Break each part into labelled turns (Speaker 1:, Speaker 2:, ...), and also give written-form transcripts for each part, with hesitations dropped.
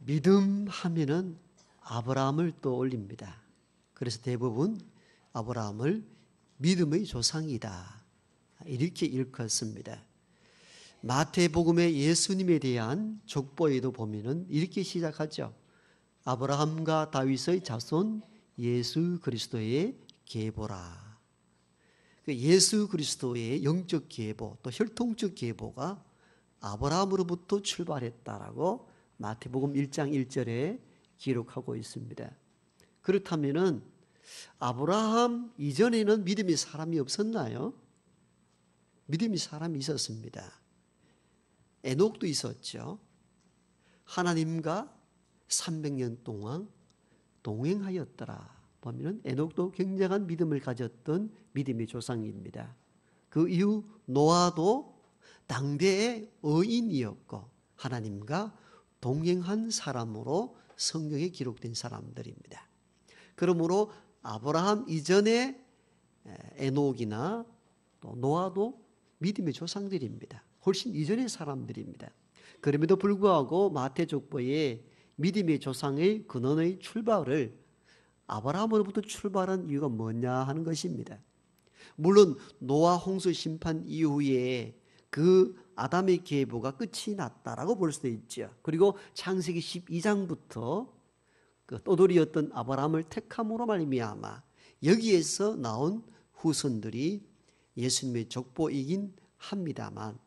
Speaker 1: 믿음 하면은 아브라함을 떠올립니다. 그래서 대부분 아브라함을 믿음의 조상이다 이렇게 일컫습니다. 마태복음의 예수님에 대한 족보에도 보면은 이렇게 시작하죠. 아브라함과 다윗의 자손 예수 그리스도의 계보라. 예수 그리스도의 영적 계보 또 혈통적 계보가 아브라함으로부터 출발했다라고 마태복음 1장 1절에 기록하고 있습니다. 그렇다면은 아브라함 이전에는 믿음의 사람이 없었나요? 믿음의 사람이 있었습니다. 에녹도 있었죠. 하나님과 300년 동안 동행하였더라. 보면은 에녹도 굉장한 믿음을 가졌던 믿음의 조상입니다. 그 이후 노아도 당대의 의인이었고 하나님과 동행한 사람으로 성경에 기록된 사람들입니다. 그러므로 아브라함 이전에 에녹이나 또 노아도 믿음의 조상들입니다. 훨씬 이전의 사람들입니다. 그럼에도 불구하고 마태족보에 믿음의 조상의 근원의 출발을 아브라함으로부터 출발한 이유가 뭐냐 하는 것입니다. 물론 노아 홍수 심판 이후에 그 아담의 계보가 끝이 났다라고 볼 수도 있죠. 그리고 창세기 12장부터 그 떠돌이였던 아브라함을 택함으로 말미암아 여기에서 나온 후손들이 예수님의 족보이긴 합니다만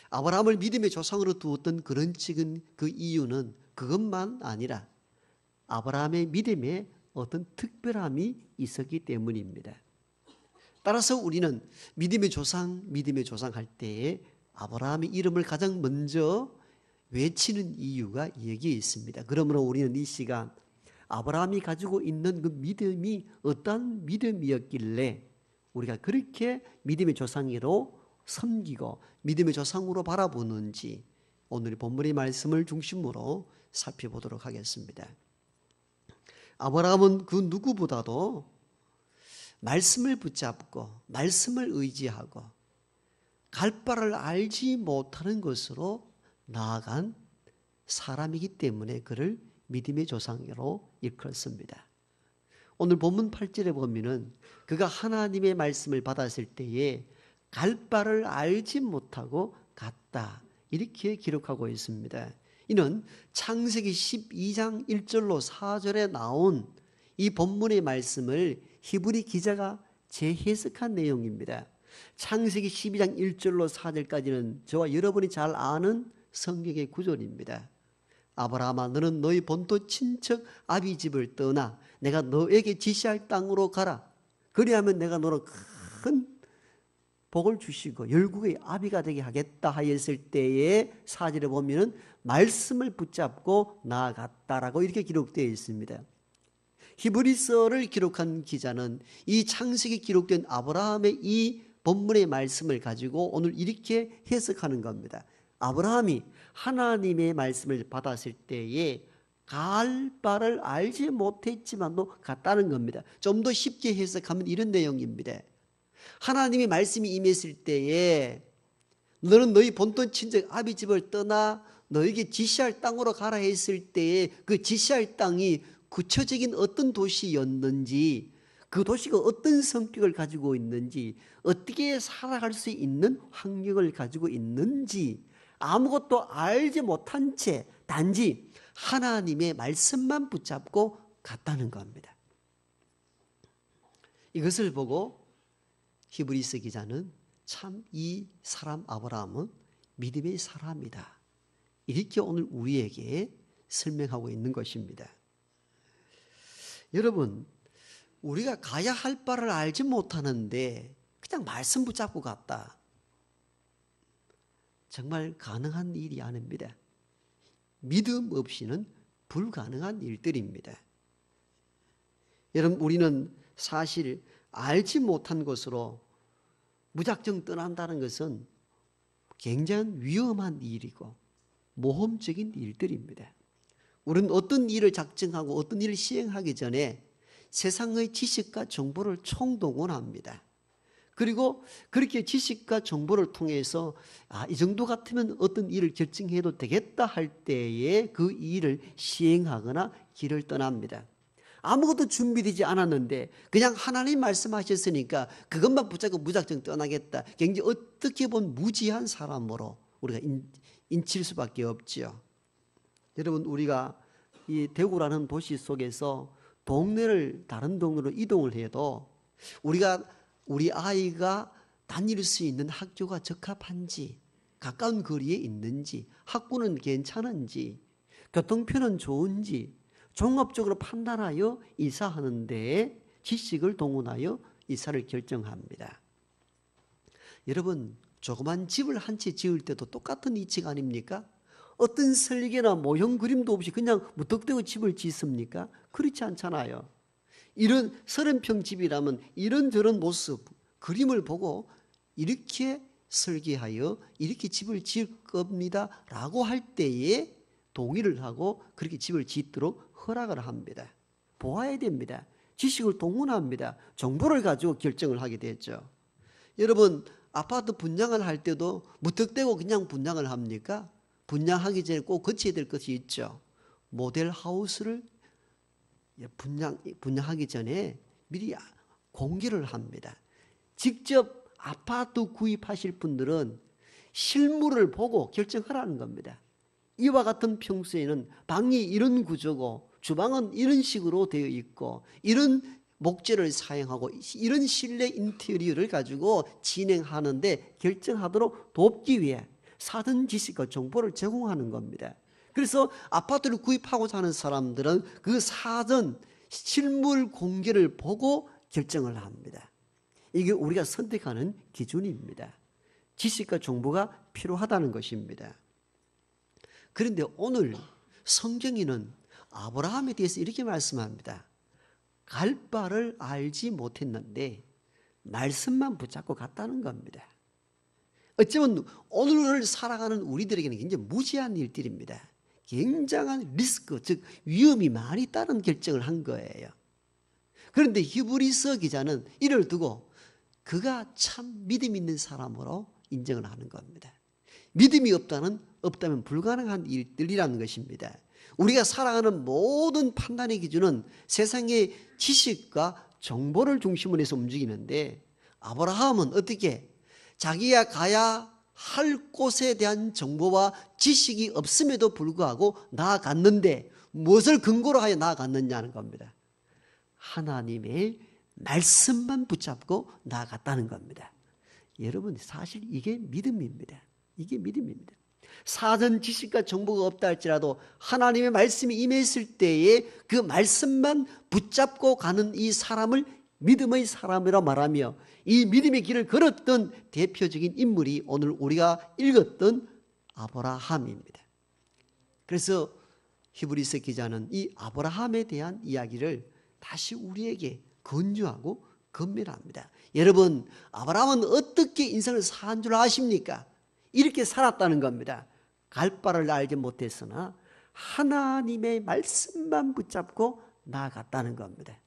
Speaker 1: 아브라함을 믿음의 조상으로 두었던 그런 찍은 그 이유는 그것만 아니라 아브라함의 믿음에 어떤 특별함이 있었기 때문입니다. 따라서 우리는 믿음의 조상 할 때에 아브라함의 이름을 가장 먼저 외치는 이유가 여기에 있습니다. 그러므로 우리는 이 시간 아브라함이 가지고 있는 그 믿음이 어떤 믿음이었길래 우리가 그렇게 믿음의 조상으로 섬기고 믿음의 조상으로 바라보는지 오늘 본문의 말씀을 중심으로 살펴보도록 하겠습니다. 아브라함은 그 누구보다도 말씀을 붙잡고 말씀을 의지하고 갈 바를 알지 못하는 것으로 나아간 사람이기 때문에 그를 믿음의 조상으로 일컬습니다. 오늘 본문 8절에 보면은 그가 하나님의 말씀을 받았을 때에 갈 바를 알지 못하고 갔다 이렇게 기록하고 있습니다. 이는 창세기 12장 1절로 4절에 나온 이 본문의 말씀을 히브리 기자가 재해석한 내용입니다. 창세기 12장 1절로 4절까지는 저와 여러분이 잘 아는 성경의 구절입니다. 아브라함아 너는 너희 본토 친척 아비 집을 떠나 내가 너에게 지시할 땅으로 가라. 그리하면 내가 너로 큰 복을 주시고 열국의 아비가 되게 하겠다 하였을 때에 4절에 보면 말씀을 붙잡고 나아갔다라고 이렇게 기록되어 있습니다. 히브리서를 기록한 기자는 이 창세기 기록된 아브라함의 이 본문의 말씀을 가지고 오늘 이렇게 해석하는 겁니다. 아브라함이 하나님의 말씀을 받았을 때에 갈 바를 알지 못했지만도 갔다는 겁니다. 좀 더 쉽게 해석하면 이런 내용입니다. 하나님의 말씀이 임했을 때에 너는 너희 본토 친척 아비 집을 떠나 너에게 지시할 땅으로 가라 했을 때에 그 지시할 땅이 구체적인 어떤 도시였는지 그 도시가 어떤 성격을 가지고 있는지 어떻게 살아갈 수 있는 환경을 가지고 있는지 아무것도 알지 못한 채 단지 하나님의 말씀만 붙잡고 갔다는 겁니다. 이것을 보고 히브리서 기자는 참 이 사람 아브라함은 믿음의 사람이다. 이렇게 오늘 우리에게 설명하고 있는 것입니다. 여러분, 우리가 가야 할 바를 알지 못하는데 그냥 말씀 붙잡고 갔다. 정말 가능한 일이 아닙니다. 믿음 없이는 불가능한 일들입니다. 여러분, 우리는 사실 알지 못한 것으로 무작정 떠난다는 것은 굉장히 위험한 일이고 모험적인 일들입니다. 우리는 어떤 일을 작정하고 어떤 일을 시행하기 전에 세상의 지식과 정보를 총동원합니다. 그리고 그렇게 지식과 정보를 통해서 이 정도 같으면 어떤 일을 결정해도 되겠다 할 때에 그 일을 시행하거나 길을 떠납니다. 아무것도 준비되지 않았는데 그냥 하나님 말씀하셨으니까 그것만 붙잡고 무작정 떠나겠다. 굉장히 어떻게 보면 무지한 사람으로 우리가 인칠 수밖에 없지요. 여러분, 우리가 이 대구라는 도시 속에서 동네를 다른 동네로 이동을 해도 우리 아이가 다닐 수 있는 학교가 적합한지, 가까운 거리에 있는지, 학구는 괜찮은지, 교통편은 좋은지 종합적으로 판단하여 이사하는 데에 지식을 동원하여 이사를 결정합니다. 여러분, 조그만 집을 한 채 지을 때도 똑같은 이치가 아닙니까? 어떤 설계나 모형 그림도 없이 그냥 무턱대고 집을 짓습니까? 그렇지 않잖아요. 이런 30평 집이라면 이런저런 모습, 그림을 보고 이렇게 설계하여 이렇게 집을 지을 겁니다 라고 할 때에 동의를 하고 그렇게 집을 짓도록 허락을 합니다. 보아야 됩니다. 지식을 동원합니다. 정보를 가지고 결정을 하게 되죠. 여러분, 아파트 분양을 할 때도 무턱대고 그냥 분양을 합니까? 분양하기 전에 꼭 거쳐야 될 것이 있죠. 모델 하우스를 분양하기 전에 미리 공개를 합니다. 직접 아파트 구입하실 분들은 실물을 보고 결정하라는 겁니다. 이와 같은 평소에는 방이 이런 구조고 주방은 이런 식으로 되어 있고 이런 목재를 사용하고 이런 실내 인테리어를 가지고 진행하는데 결정하도록 돕기 위해 사전 지식과 정보를 제공하는 겁니다. 그래서 아파트를 구입하고자 하는 사람들은 그 사전 실물 공개를 보고 결정을 합니다. 이게 우리가 선택하는 기준입니다. 지식과 정보가 필요하다는 것입니다. 그런데 오늘 성경에는 아브라함에 대해서 이렇게 말씀합니다. 갈 바를 알지 못했는데 말씀만 붙잡고 갔다는 겁니다. 어쩌면 오늘을 살아가는 우리들에게는 굉장히 무지한 일들입니다. 굉장한 리스크, 즉 위험이 많이 따른 결정을 한 거예요. 그런데 히브리서 기자는 이를 두고 그가 참 믿음 있는 사람으로 인정을 하는 겁니다. 믿음이 없다면 불가능한 일들이라는 것입니다. 우리가 살아가는 모든 판단의 기준은 세상의 지식과 정보를 중심으로 해서 움직이는데 아브라함은 어떻게 자기가 가야 할 곳에 대한 정보와 지식이 없음에도 불구하고 나아갔는데 무엇을 근거로 하여 나아갔느냐는 겁니다. 하나님의 말씀만 붙잡고 나아갔다는 겁니다. 여러분, 사실 이게 믿음입니다. 이게 믿음입니다. 사전 지식과 정보가 없다 할지라도 하나님의 말씀이 임했을 때에 그 말씀만 붙잡고 가는 이 사람을 믿음의 사람이라 말하며 이 믿음의 길을 걸었던 대표적인 인물이 오늘 우리가 읽었던 아브라함입니다. 그래서 히브리서 기자는 이 아브라함에 대한 이야기를 다시 우리에게 권유하고 건면합니다. 여러분, 아브라함은 어떻게 인생을 산 줄 아십니까? 이렇게 살았다는 겁니다. 갈 바를 알지 못했으나 하나님의 말씀만 붙잡고 나아갔다는 겁니다.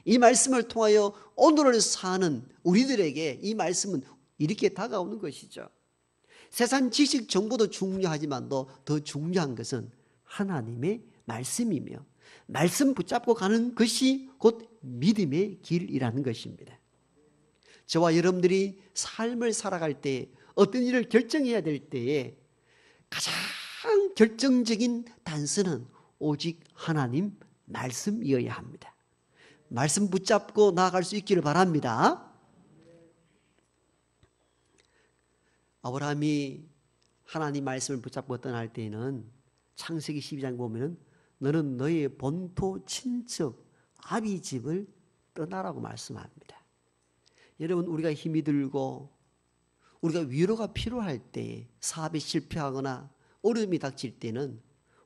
Speaker 1: 이 말씀을 통하여 오늘을 사는 우리들에게 이 말씀은 이렇게 다가오는 것이죠. 세상 지식 정보도 중요하지만도 더 중요한 것은 하나님의 말씀이며 말씀 붙잡고 가는 것이 곧 믿음의 길이라는 것입니다. 저와 여러분들이 삶을 살아갈 때 어떤 일을 결정해야 될 때에 가장 결정적인 단서는 오직 하나님 말씀이어야 합니다. 말씀 붙잡고 나아갈 수 있기를 바랍니다. 아브라함이 하나님 말씀을 붙잡고 떠날 때에는 창세기 12장 보면 너는 너의 본토 친척 아비 집을 떠나라고 말씀합니다. 여러분, 우리가 힘이 들고 우리가 위로가 필요할 때 사업에 실패하거나 어려움이 닥칠 때는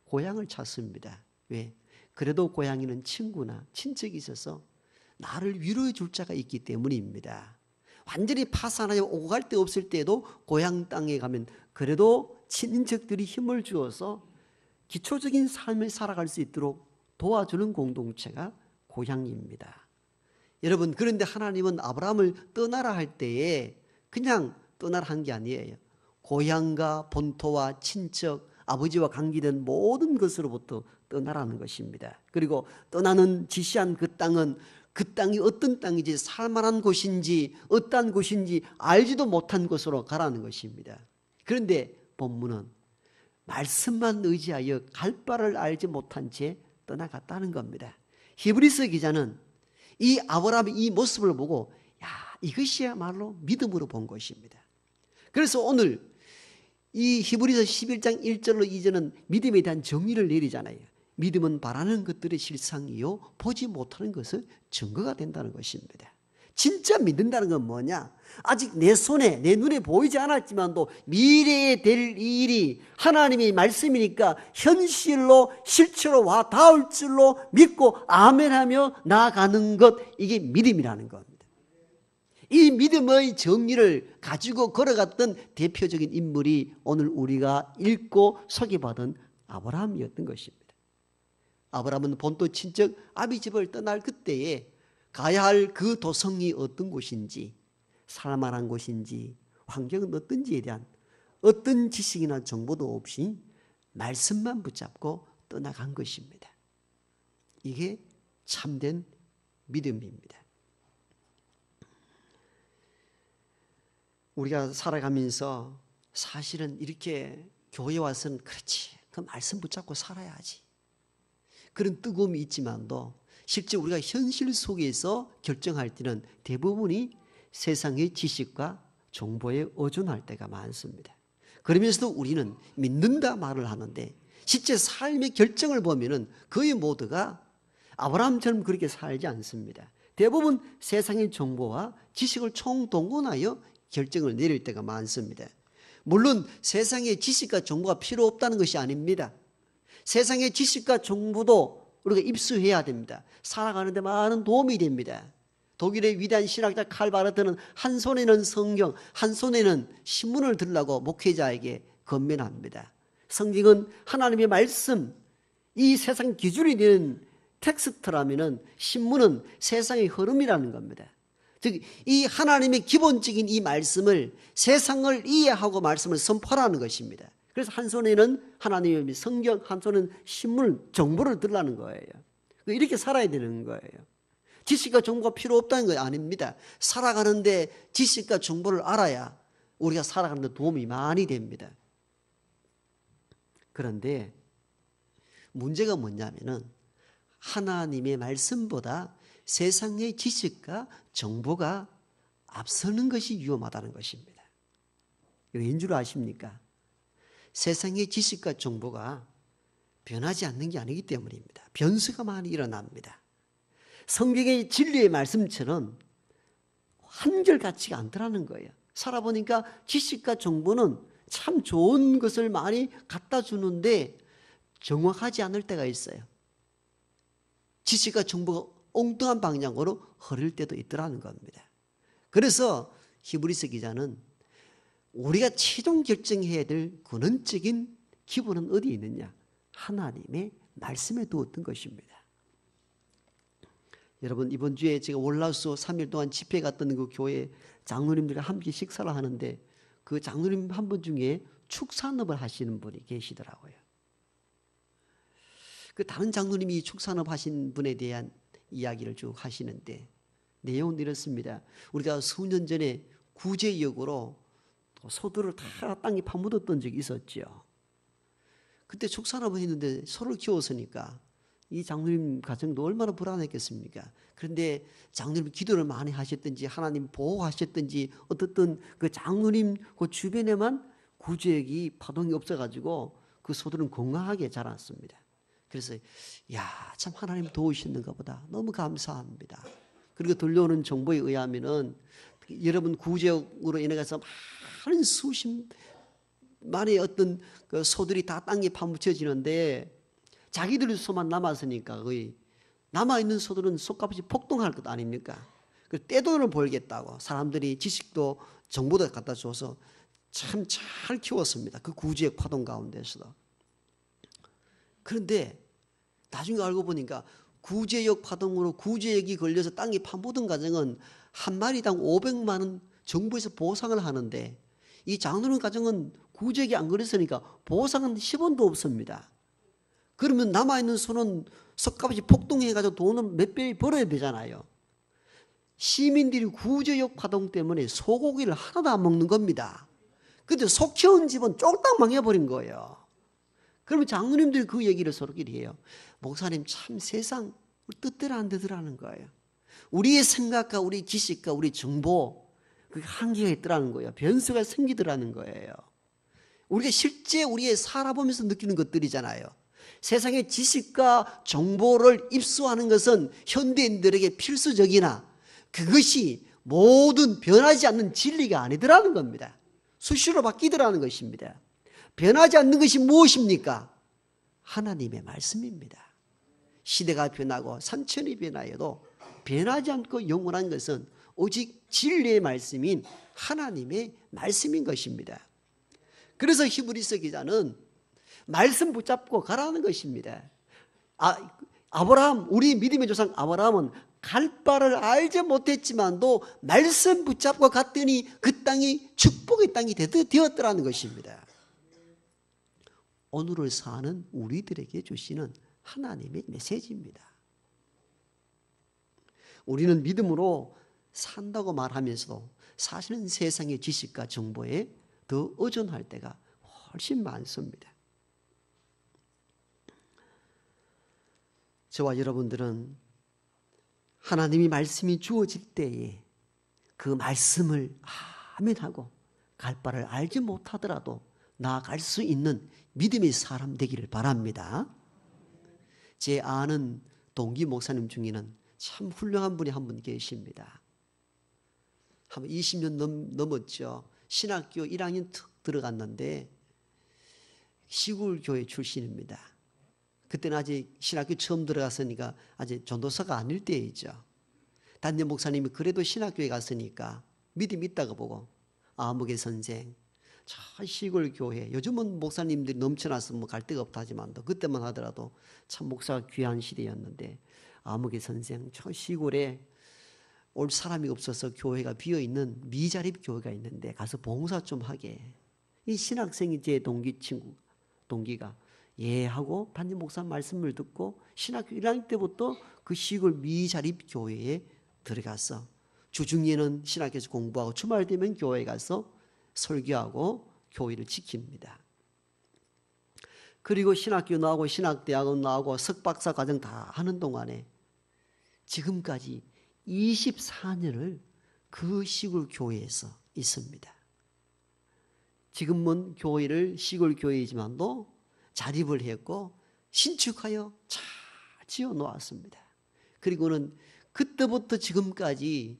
Speaker 1: 고향을 찾습니다. 왜? 그래도 고향에는 친구나 친척이 있어서 나를 위로해 줄 자가 있기 때문입니다. 완전히 파산하여 오고 갈 데 없을 때도 고향 땅에 가면 그래도 친인척들이 힘을 주어서 기초적인 삶을 살아갈 수 있도록 도와주는 공동체가 고향입니다. 여러분, 그런데 하나님은 아브라함을 떠나라 할 때에 그냥 떠나라 한 게 아니에요. 고향과 본토와 친척, 아버지와 관계된 모든 것으로부터 떠나라는 것입니다. 그리고 떠나는 지시한 그 땅은 그 땅이 어떤 땅인지, 살만한 곳인지 어떠한 곳인지 알지도 못한 곳으로 가라는 것입니다. 그런데 본문은 말씀만 의지하여 갈 바를 알지 못한 채 떠나갔다는 겁니다. 히브리서 기자는 이 아브라함의 이 모습을 보고 이것이야말로 믿음으로 본 것입니다. 그래서 오늘 이 히브리서 11장 1절로 2절은 믿음에 대한 정의를 내리잖아요. 믿음은 바라는 것들의 실상이요 보지 못하는 것은 증거가 된다는 것입니다. 진짜 믿는다는 건 뭐냐? 아직 내 손에, 내 눈에 보이지 않았지만도 미래에 될 일이 하나님의 말씀이니까 현실로 실체로 와 닿을 줄로 믿고 아멘하며 나아가는 것, 이게 믿음이라는 겁니다. 이 믿음의 정의를 가지고 걸어갔던 대표적인 인물이 오늘 우리가 읽고 소개받은 아브라함이었던 것입니다. 아브라함은 본토 친척 아비 집을 떠날 그때에 가야 할 그 도성이 어떤 곳인지, 살만한 곳인지, 환경은 어떤지에 대한 어떤 지식이나 정보도 없이 말씀만 붙잡고 떠나간 것입니다. 이게 참된 믿음입니다. 우리가 살아가면서 사실은 이렇게 교회 와서는 그렇지, 그 말씀 붙잡고 살아야지, 그런 뜨거움이 있지만도 실제 우리가 현실 속에서 결정할 때는 대부분이 세상의 지식과 정보에 의존할 때가 많습니다. 그러면서도 우리는 믿는다 말을 하는데 실제 삶의 결정을 보면은 거의 모두가 아브라함처럼 그렇게 살지 않습니다. 대부분 세상의 정보와 지식을 총동원하여 결정을 내릴 때가 많습니다. 물론 세상의 지식과 정보가 필요 없다는 것이 아닙니다. 세상의 지식과 정보도 우리가 입수해야 됩니다. 살아가는 데 많은 도움이 됩니다. 독일의 위대한 신학자 칼 바르트는 한 손에는 성경, 한 손에는 신문을 들라고 목회자에게 권면합니다. 성경은 하나님의 말씀, 이 세상 기준이 되는 텍스트라면은 신문은 세상의 흐름이라는 겁니다. 즉, 이 하나님의 기본적인 이 말씀을 세상을 이해하고 말씀을 선포하라는 것입니다. 그래서 한 손에는 하나님의 성경, 한 손은 신문, 정보를 들라는 거예요. 이렇게 살아야 되는 거예요. 지식과 정보가 필요 없다는 거 아닙니다. 살아가는데 지식과 정보를 알아야 우리가 살아가는 데 도움이 많이 됩니다. 그런데 문제가 뭐냐면은 하나님의 말씀보다 세상의 지식과 정보가 앞서는 것이 위험하다는 것입니다. 왜인 줄 아십니까? 세상의 지식과 정보가 변하지 않는 게 아니기 때문입니다. 변수가 많이 일어납니다. 성경의 진리의 말씀처럼 한결같지가 않더라는 거예요. 살아보니까 지식과 정보는 참 좋은 것을 많이 갖다 주는데 정확하지 않을 때가 있어요. 지식과 정보가 엉뚱한 방향으로 흐를 때도 있더라는 겁니다. 그래서 히브리서 기자는 우리가 최종 결정해야 될 근원적인 기본은 어디에 있느냐? 하나님의 말씀에 두었던 것입니다. 여러분, 이번 주에 제가 월화수 3일 동안 집회 갔던 그 교회 장로님들과 함께 식사를 하는데 그 장로님 한 분 중에 축산업을 하시는 분이 계시더라고요. 그 다른 장로님이 축산업 하신 분에 대한 이야기를 쭉 하시는데 내용은 이렇습니다. 우리가 수년 전에 구제역으로 소들을 다 땅에 파묻었던 적이 있었죠. 그때 축산업을 했는데 소를 키웠으니까 이 장로님 가정도 얼마나 불안했겠습니까? 그런데 장로님 기도를 많이 하셨든지 하나님 보호하셨든지 어떻든 그 장로님 그 주변에만 구제역이 파동이 없어가지고 그 소들은 건강하게 자랐습니다. 그래서 참 하나님 도우시는가 보다, 너무 감사합니다. 그리고 들려오는 정보에 의하면은 여러분 구제역으로 인해서 많은 수십만의 어떤 그 소들이 다 땅에 파묻혀지는데 자기들 소만 남았으니까 거의 남아있는 소들은 소값이 폭등할 것 아닙니까? 그 떼돈을 벌겠다고 사람들이 지식도 정보도 갖다 줘서 참 잘 키웠습니다. 그 구제역 파동 가운데서도. 그런데 나중에 알고 보니까 구제역 파동으로 구제역이 걸려서 땅이 파묻은 가정은 한 마리당 500만 원 정부에서 보상을 하는데 이 장로님 가정은 구제역이 안 걸렸으니까 보상은 10원도 없습니다. 그러면 남아있는 손은 석값이 폭등해가지고 돈을 몇 배 벌어야 되잖아요. 시민들이 구제역 파동 때문에 소고기를 하나도 안 먹는 겁니다. 근데 속 키운 집은 쫄딱 망해버린 거예요. 그러면 장로님들이 그 얘기를 서로끼리 해요. 목사님 참 세상 뜻대로 안 되더라는 거예요. 우리의 생각과 우리 지식과 우리 정보 그게 한계가 있더라는 거예요. 변수가 생기더라는 거예요. 우리가 실제 우리의 살아보면서 느끼는 것들이잖아요. 세상의 지식과 정보를 입수하는 것은 현대인들에게 필수적이나 그것이 모든 변하지 않는 진리가 아니더라는 겁니다. 수시로 바뀌더라는 것입니다. 변하지 않는 것이 무엇입니까? 하나님의 말씀입니다. 시대가 변하고 산천이 변하여도 변하지 않고 영원한 것은 오직 진리의 말씀인 하나님의 말씀인 것입니다. 그래서 히브리서 기자는 말씀 붙잡고 가라는 것입니다. 아브라함, 우리 믿음의 조상 아브라함은 갈 바를 알지 못했지만도 말씀 붙잡고 갔더니 그 땅이 축복의 땅이 되었더라는 것입니다. 오늘을 사는 우리들에게 주시는 하나님의 메시지입니다. 우리는 믿음으로 산다고 말하면서도 사실은 세상의 지식과 정보에 더 의존할 때가 훨씬 많습니다. 저와 여러분들은 하나님이 말씀이 주어질 때에 그 말씀을 아멘하고 갈 바를 알지 못하더라도 나아갈 수 있는 믿음의 사람 되기를 바랍니다. 제 아는 동기 목사님 중에는 참 훌륭한 분이 한 분 계십니다. 한 20년 넘었죠. 신학교 1학년 툭 들어갔는데 시골 교회 출신입니다. 그때는 아직 신학교 처음 들어갔으니까 아직 전도사가 아닐 때이죠. 담임 목사님이 그래도 신학교에 갔으니까 믿음이 있다고 보고 아무개 선생, 저 시골 교회, 요즘은 목사님들이 넘쳐나서 뭐 갈 데가 없다 하지만도 그때만 하더라도 참 목사가 귀한 시대였는데 아무개 선생, 저 시골에 올 사람이 없어서 교회가 비어있는 미자립 교회가 있는데 가서 봉사 좀 하게. 이 신학생이 제 동기가 예 하고 담임 목사 말씀을 듣고 신학교 1학년 때부터 그 시골 미자립 교회에 들어가서 주중에는 신학교에서 공부하고 주말 되면 교회에 가서 설교하고 교회를 지킵니다. 그리고 신학교 나오고 신학대학원 나오고 석박사 과정 다 하는 동안에 지금까지 24년을 그 시골 교회에서 있습니다. 지금은 교회를 시골 교회이지만도 자립을 했고 신축하여 잘 지어 놓았습니다. 그리고는 그때부터 지금까지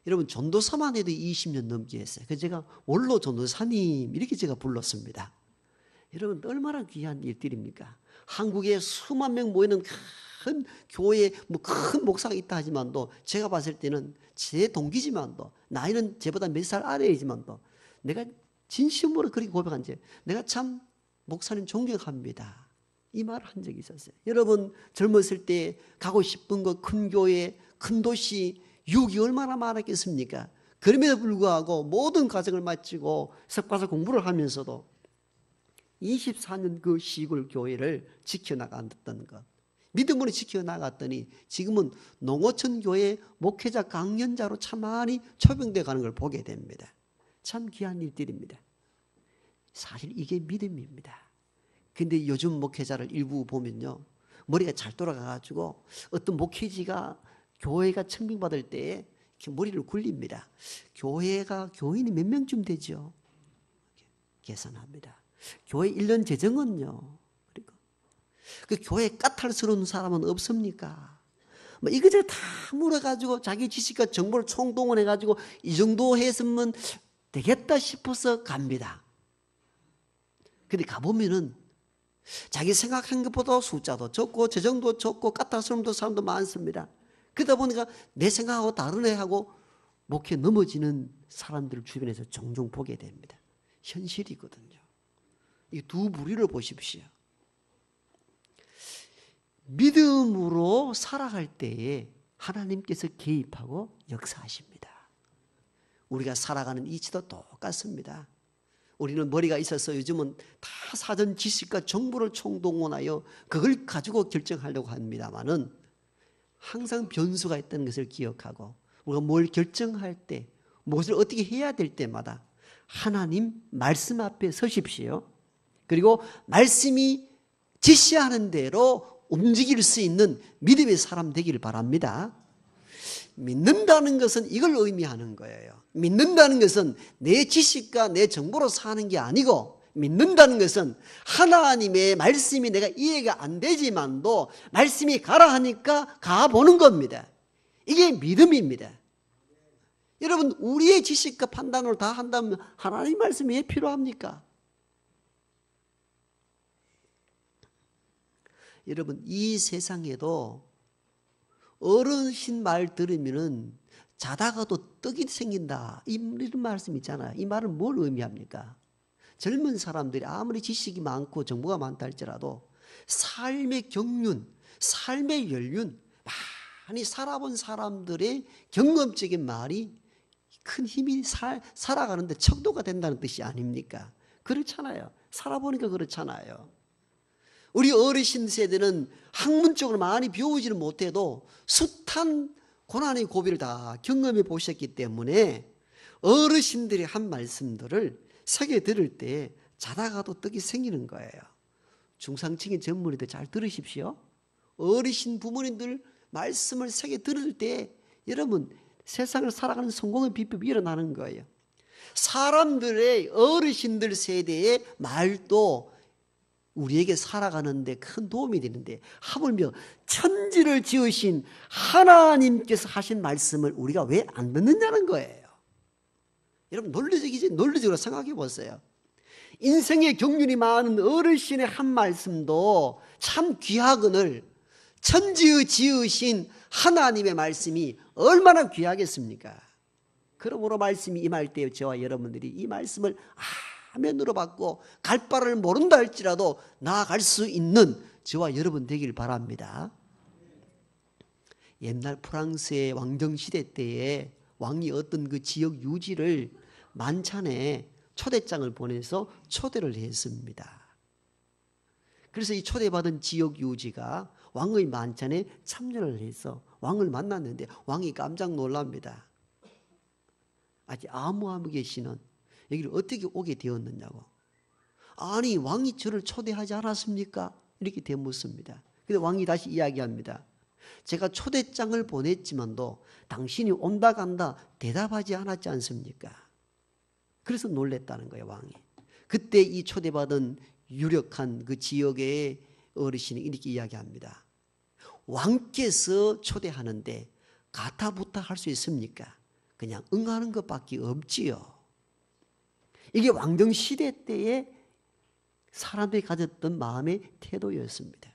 Speaker 1: 여러분 전도사만 해도 20년 넘게 했어요. 그래서 제가 원로 전도사님 이렇게 제가 불렀습니다. 여러분 얼마나 귀한 일들입니까? 한국에 수만 명 모이는 큰 교회에 뭐 큰 목사가 있다 하지만도 제가 봤을 때는 제 동기지만도 나이는 제보다 몇 살 아래이지만도 내가 진심으로 그렇게 고백한 지 내가 참 목사님 존경합니다. 이 말을 한 적이 있었어요. 여러분 젊었을 때 가고 싶은 거 큰 교회, 큰 도시, 유혹이 얼마나 많았겠습니까? 그럼에도 불구하고 모든 과정을 마치고 석박사 공부를 하면서도 24년 그 시골 교회를 지켜나갔던 것. 믿음으로 지켜나갔더니 지금은 농어촌 교회 목회자 강연자로 참 많이 초빙되어 가는 걸 보게 됩니다. 참 귀한 일들입니다. 사실 이게 믿음입니다. 근데 요즘 목회자를 일부 보면요. 머리가 잘 돌아가가지고 어떤 목회지가 교회가 청빙받을 때에 이렇게 머리를 굴립니다. 교회가 교인이 몇 명쯤 되죠? 계산합니다. 교회 1년 재정은요. 그리고 그 교회 까탈스러운 사람은 없습니까? 뭐 이것저것 다 물어가지고 자기 지식과 정보를 총동원해가지고 이 정도 했으면 되겠다 싶어서 갑니다. 근데 가보면은 자기 생각한 것보다 숫자도 적고 재정도 적고 까탈스러운 사람도 많습니다. 그러다 보니까 내 생각하고 다르네 하고 목회 넘어지는 사람들을 주변에서 종종 보게 됩니다. 현실이거든요. 이 두 부류를 보십시오. 믿음으로 살아갈 때에 하나님께서 개입하고 역사하십니다. 우리가 살아가는 이치도 똑같습니다. 우리는 머리가 있어서 요즘은 다 사전 지식과 정보를 총동원하여 그걸 가지고 결정하려고 합니다만은 항상 변수가 있다는 것을 기억하고 우리가 뭘 결정할 때 무엇을 어떻게 해야 될 때마다 하나님 말씀 앞에 서십시오. 그리고 말씀이 지시하는 대로 움직일 수 있는 믿음의 사람 되기를 바랍니다. 믿는다는 것은 이걸 의미하는 거예요. 믿는다는 것은 내 지식과 내 정보로 사는 게 아니고 믿는다는 것은 하나님의 말씀이 내가 이해가 안 되지만도 말씀이 가라 하니까 가보는 겁니다. 이게 믿음입니다. 여러분, 우리의 지식과 판단으로 다 한다면 하나님 말씀이 왜 필요합니까? 여러분, 이 세상에도 어르신 말 들으면은 자다가도 떡이 생긴다, 이런 말씀 있잖아요. 이 말은 뭘 의미합니까? 젊은 사람들이 아무리 지식이 많고 정보가 많다 할지라도 삶의 경륜, 삶의 연륜, 많이 살아본 사람들의 경험적인 말이 큰 힘이 살아가는데 척도가 된다는 뜻이 아닙니까? 그렇잖아요. 살아보니까 그렇잖아요. 우리 어르신 세대는 학문적으로 많이 배우지는 못해도 숱한 고난의 고비를 다 경험해 보셨기 때문에 어르신들이 한 말씀들을 새겨 들을 때 자다가도 떡이 생기는 거예요. 중상층의 전문의들 잘 들으십시오. 어르신 부모님들 말씀을 새겨 들을 때 여러분 세상을 살아가는 성공의 비법이 일어나는 거예요. 사람들의 어르신들 세대의 말도 우리에게 살아가는데 큰 도움이 되는데 하물며 천지를 지으신 하나님께서 하신 말씀을 우리가 왜 안 듣느냐는 거예요. 여러분 논리적으로 생각해 보세요. 인생의 경륜이 많은 어르신의 한 말씀도 참 귀하거늘 천지의 지으신 하나님의 말씀이 얼마나 귀하겠습니까? 그러므로 말씀이 임할 때 저와 여러분들이 이 말씀을 화면으로 받고 갈 바를 모른다 할지라도 나아갈 수 있는 저와 여러분 되길 바랍니다. 옛날 프랑스의 왕정시대 때에 왕이 어떤 그 지역 유지를 만찬에 초대장을 보내서 초대를 했습니다. 그래서 이 초대받은 지역 유지가 왕의 만찬에 참여를 해서 왕을 만났는데 왕이 깜짝 놀랍니다. 아직 아무 계시는 여기를 어떻게 오게 되었느냐고. 아니 왕이 저를 초대하지 않았습니까? 이렇게 되묻습니다. 근데 왕이 다시 이야기합니다. 제가 초대장을 보냈지만도 당신이 온다 간다 대답하지 않았지 않습니까? 그래서 놀랬다는 거예요, 왕이. 그때 이 초대받은 유력한 그 지역의 어르신이 이렇게 이야기합니다. 왕께서 초대하는데 가타부타 할 수 있습니까? 그냥 응하는 것밖에 없지요. 이게 왕정시대 때에 사람들이 가졌던 마음의 태도였습니다.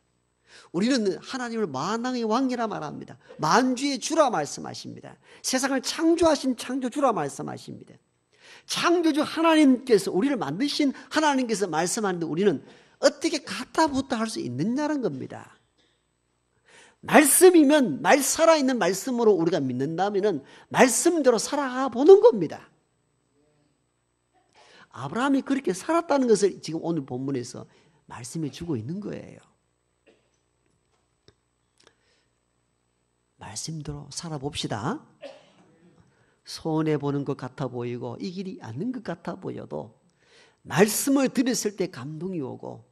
Speaker 1: 우리는 하나님을 만왕의 왕이라 말합니다. 만주의 주라 말씀하십니다. 세상을 창조하신 창조주라 말씀하십니다. 창조주 하나님께서 우리를 만드신 하나님께서 말씀하는데 우리는 어떻게 가타부타 할 수 있느냐는 겁니다. 말씀이면 살아있는 말씀으로 우리가 믿는다면 말씀대로 살아가 보는 겁니다. 아브라함이 그렇게 살았다는 것을 지금 오늘 본문에서 말씀해 주고 있는 거예요. 말씀대로 살아봅시다. 손해보는 것 같아 보이고 이 길이 아닌 것 같아 보여도 말씀을 들었을 때 감동이 오고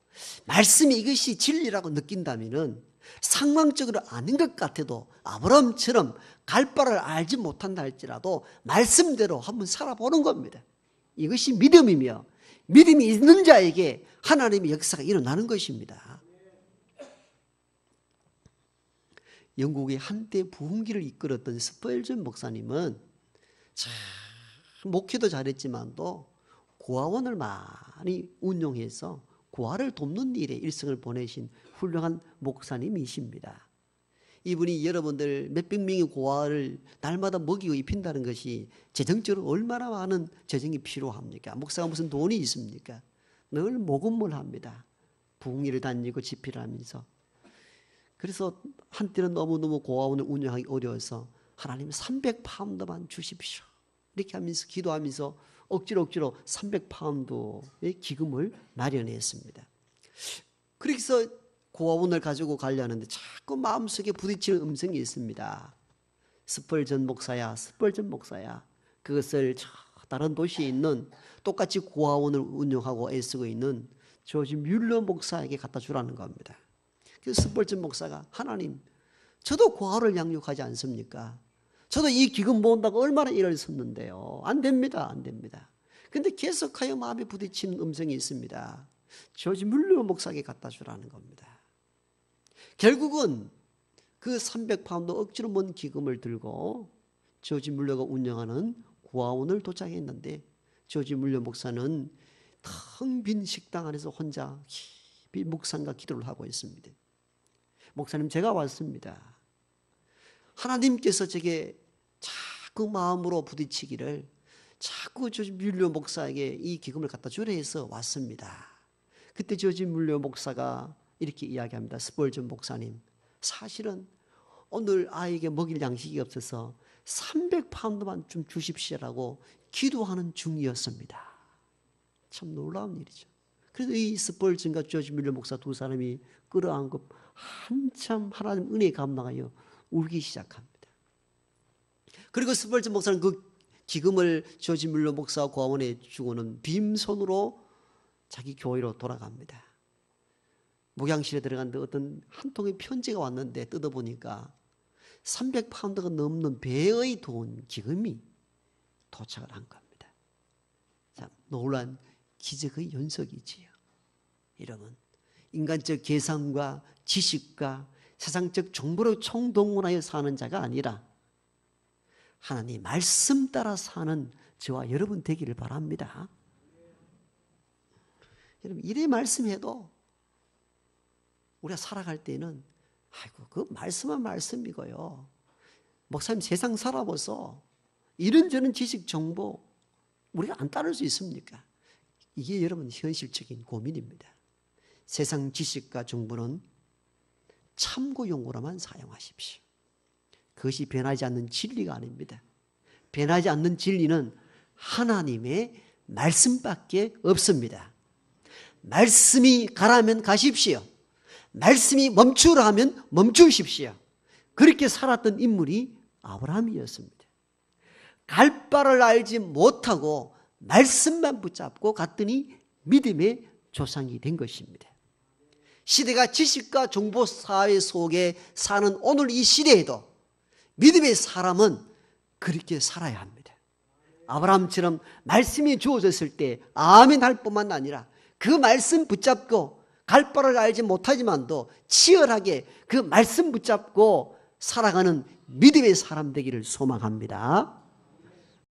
Speaker 1: 말씀이 이것이 진리라고 느낀다면 상황적으로 아닌 것 같아도 아브라함처럼 갈 바를 알지 못한다 할지라도 말씀대로 한번 살아보는 겁니다. 이것이 믿음이며 믿음이 있는 자에게 하나님의 역사가 일어나는 것입니다. 영국의 한때 부흥기를 이끌었던 스펄전 목사님은 참 목회도 잘했지만도 고아원을 많이 운용해서 고아를 돕는 일에 일생을 보내신 훌륭한 목사님이십니다. 이분이 여러분들 몇백 명의 고아를 날마다 먹이고 입힌다는 것이 재정적으로 얼마나 많은 재정이 필요합니까? 목사가 무슨 돈이 있습니까? 늘 모금을 합니다. 부흥회를 다니고 집회를 하면서. 그래서 한때는 너무너무 고아원을 운영하기 어려워서 하나님 300파운드만 주십시오. 이렇게 하면서 기도하면서 억지로 300파운드의 기금을 마련했습니다. 그래서 고아원을 가지고 가려는데 자꾸 마음속에 부딪히는 음성이 있습니다. 스펄전 목사야, 스펄전 목사야. 그것을 다른 도시에 있는 똑같이 고아원을 운영하고 애쓰고 있는 조지 뮬러 목사에게 갖다 주라는 겁니다. 그래서 스펄전 목사가 하나님, 저도 고아를 양육하지 않습니까? 저도 이 기금 모은다고 얼마나 일을 썼는데요. 안 됩니다. 안 됩니다. 근데 계속하여 마음에 부딪히는 음성이 있습니다. 조지 뮬러 목사에게 갖다 주라는 겁니다. 결국은 그 300파운드 억지로 먼 기금을 들고 조지 뮬러가 운영하는 고아원을 도착했는데 조지 뮬러 목사는 텅 빈 식당 안에서 혼자 깊이 묵상과 기도를 하고 있습니다. 목사님, 제가 왔습니다. 하나님께서 제게 자꾸 마음으로 부딪히기를 자꾸 조지 뮬러 목사에게 이 기금을 갖다 주려 해서 왔습니다. 그때 조지 뮬러 목사가 이렇게 이야기합니다. 스펄전 목사님, 사실은 오늘 아이에게 먹일 양식이 없어서 300파운드만 좀 주십시오라고 기도하는 중이었습니다. 참 놀라운 일이죠. 그래서 이 스펄전과 조지 뮬러 목사 두 사람이 끌어안고 한참 하나님 은혜에 감당하여 울기 시작합니다. 그리고 스펄전 목사는 그 기금을 조지 뮬러 목사 고아원에 주고는 빈손으로 자기 교회로 돌아갑니다. 목양실에 들어갔는데 어떤 한 통의 편지가 왔는데 뜯어보니까 300파운드가 넘는 배의 돈 기금이 도착을 한 겁니다. 참 놀란 기적의 연속이지요. 여러분, 인간적 계산과 지식과 세상적 정보로 총동원하여 사는 자가 아니라 하나님 말씀 따라 사는 저와 여러분 되기를 바랍니다. 여러분, 이래 말씀해도 우리가 살아갈 때는 아이고 그 말씀은 말씀이고요. 목사님 세상 살아봐서 이런저런 지식 정보 우리가 안 따를 수 있습니까? 이게 여러분 현실적인 고민입니다. 세상 지식과 정보는 참고용으로만 사용하십시오. 그것이 변하지 않는 진리가 아닙니다. 변하지 않는 진리는 하나님의 말씀밖에 없습니다. 말씀이 가라면 가십시오. 말씀이 멈추라 하면 멈추십시오. 그렇게 살았던 인물이 아브라함이었습니다. 갈 바를 알지 못하고 말씀만 붙잡고 갔더니 믿음의 조상이 된 것입니다. 시대가 지식과 정보 사회 속에 사는 오늘 이 시대에도 믿음의 사람은 그렇게 살아야 합니다. 아브라함처럼 말씀이 주어졌을 때 아멘 할 뿐만 아니라 그 말씀 붙잡고 갈 바를 알지 못하지만도 치열하게 그 말씀 붙잡고 살아가는 믿음의 사람 되기를 소망합니다.